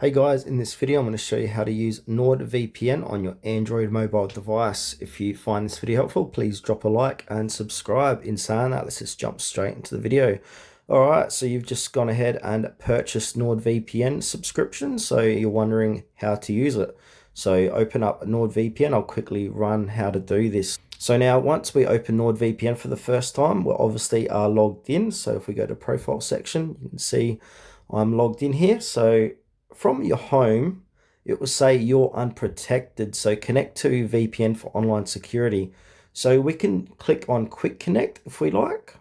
Hey guys, in this video I'm going to show you how to use NordVPN on your Android mobile device. If you find this video helpful, please drop a like and subscribe. In saying that, let's just jump straight into the video. Alright, so you've just gone ahead and purchased NordVPN subscription, so you're wondering how to use it. So open up NordVPN, I'll quickly run how to do this. So now once we open NordVPN for the first time, we obviously are logged in. So if we go to profile section, you can see I'm logged in here. So from your home, it will say you're unprotected. So connect to VPN for online security. So we can click on Quick Connect if we like.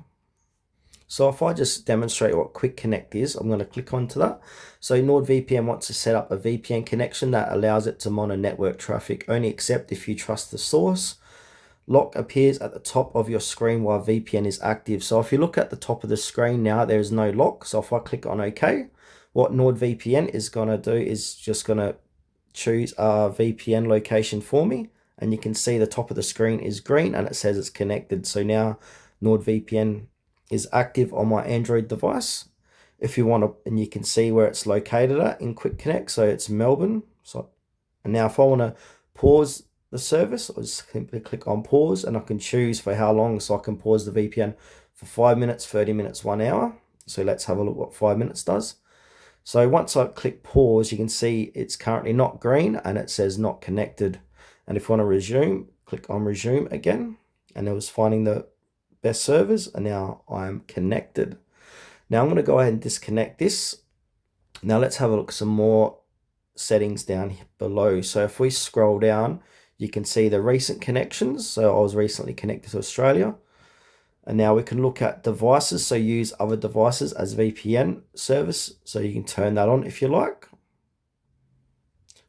So if I just demonstrate what Quick Connect is, I'm going to click onto that. So NordVPN wants to set up a VPN connection that allows it to monitor network traffic, only accept if you trust the source. Lock appears at the top of your screen while VPN is active. So if you look at the top of the screen now, there is no lock. So if I click on OK, what NordVPN is going to do is just going to choose a VPN location for me. And you can see the top of the screen is green and it says it's connected. So now NordVPN is active on my Android device. If you want to, and you can see where it's located at in Quick Connect. So it's Melbourne. So, and now if I want to pause the service, I'll just simply click on pause and I can choose for how long. So I can pause the VPN for 5 minutes, 30 minutes, 1 hour. So let's have a look what 5 minutes does. So once I click pause, you can see it's currently not green and it says not connected. And if you want to resume, click on resume again. And it was finding the best servers and now I'm connected. Now I'm going to go ahead and disconnect this. Now let's have a look at some more settings down here below. So if we scroll down, you can see the recent connections. So I was recently connected to Australia. And now we can look at devices, so use other devices as VPN service, so you can turn that on if you like.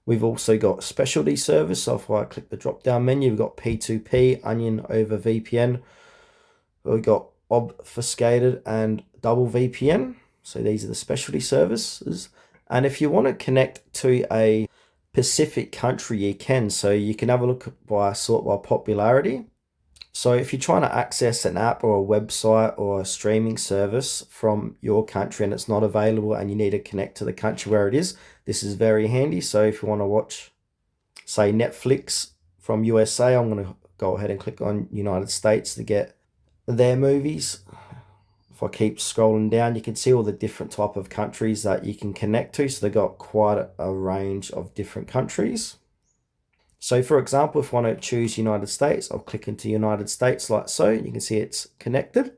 We've also got specialty service, so if I click the drop down menu, we've got P2P, Onion over VPN. We've got obfuscated and double VPN, so these are the specialty services. And if you want to connect to a specific country, you can, so you can have a look by sort by popularity. So if you're trying to access an app or a website or a streaming service from your country and it's not available and you need to connect to the country where it is, this is very handy. So if you want to watch, say, Netflix from USA, I'm going to go ahead and click on United States to get their movies. If I keep scrolling down, you can see all the different type of countries that you can connect to. So they've got quite a range of different countries. So for example, if I want to choose United States, I'll click into United States like so. You can see it's connected.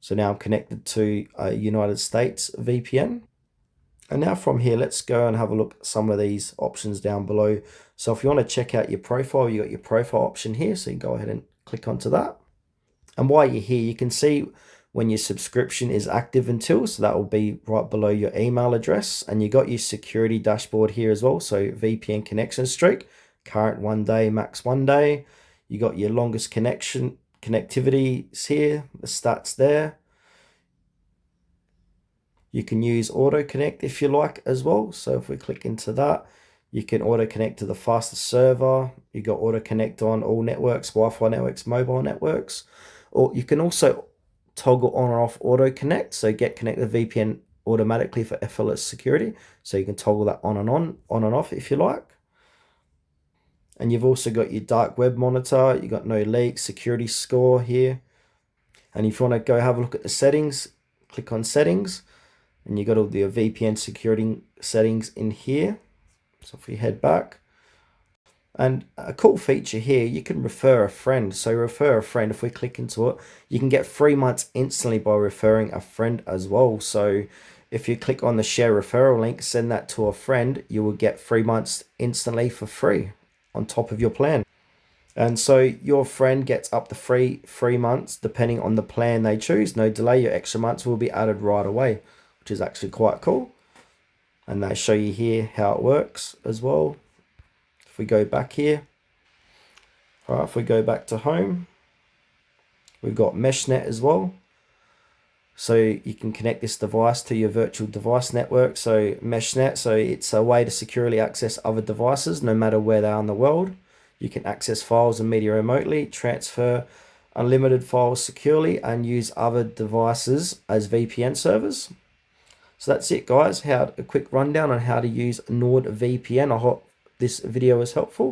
So now I'm connected to a United States VPN. And now from here, let's go and have a look at some of these options down below. So if you want to check out your profile, you got your profile option here. So you can go ahead and click onto that. And while you're here, you can see when your subscription is active until, so that will be right below your email address. And you got your security dashboard here as well. So VPN connection streak. Current 1 day, max 1 day. You got your longest connectivities here, the stats there. You can use auto connect if you like as well. So if we click into that, you can auto connect to the fastest server. You got auto connect on all networks, Wi-Fi networks, mobile networks. Or you can also toggle on or off auto connect. So get connected to VPN automatically for effortless security. So you can toggle that on and off if you like. And you've also got your dark web monitor. You got no leaks, security score here. And if you want to go have a look at the settings, click on settings. And you got all the VPN security settings in here. So if we head back. And a cool feature here, you can refer a friend. So refer a friend, if we click into it, you can get 3 months instantly by referring a friend as well. So if you click on the share referral link, send that to a friend, you will get 3 months instantly for free on top of your plan. And so your friend gets up to 3 months depending on the plan they choose. No delay, your extra months will be added right away, which is actually quite cool. And they show you here how it works as well. If we go back here, all right, if we go back to home, we've got MeshNet as well. So you can connect this device to your virtual device network. So MeshNet, so it's a way to securely access other devices no matter where they are in the world. You can access files and media remotely, transfer unlimited files securely, and use other devices as VPN servers. So that's it, guys. A quick rundown on how to use NordVPN. I hope this video was helpful.